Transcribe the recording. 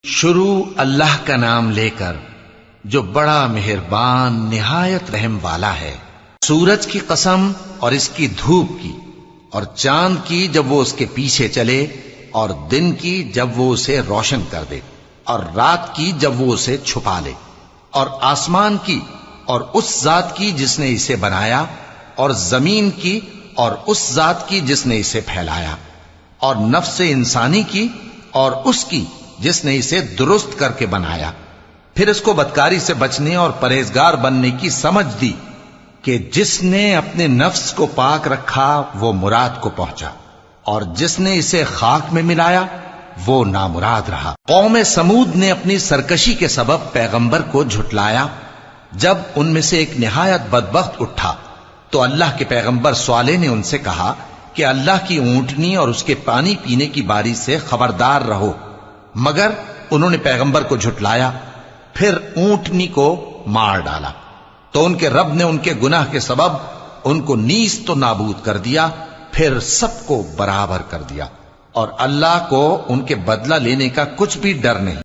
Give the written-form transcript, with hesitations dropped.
شروع اللہ کا نام لے کر جو بڑا مہربان نہایت رحم والا ہے۔ سورج کی قسم اور اس کی دھوپ کی، اور چاند کی جب وہ اس کے پیچھے چلے، اور دن کی جب وہ اسے روشن کر دے، اور رات کی جب وہ اسے چھپا لے، اور آسمان کی اور اس ذات کی جس نے اسے بنایا، اور زمین کی اور اس ذات کی جس نے اسے پھیلایا، اور نفس انسانی کی اور اس کی جس نے اسے درست کر کے بنایا، پھر اس کو بدکاری سے بچنے اور پرہیزگار بننے کی سمجھ دی کہ جس نے اپنے نفس کو پاک رکھا وہ مراد کو پہنچا، اور جس نے اسے خاک میں ملایا وہ نامراد رہا۔ قوم سمود نے اپنی سرکشی کے سبب پیغمبر کو جھٹلایا۔ جب ان میں سے ایک نہایت بدبخت اٹھا تو اللہ کے پیغمبر صالح نے ان سے کہا کہ اللہ کی اونٹنی اور اس کے پانی پینے کی باری سے خبردار رہو، مگر انہوں نے پیغمبر کو جھٹلایا، پھر اونٹنی کو مار ڈالا تو ان کے رب نے ان کے گناہ کے سبب ان کو نیست و نابود کر دیا، پھر سب کو برابر کر دیا، اور اللہ کو ان کے بدلہ لینے کا کچھ بھی ڈر نہیں۔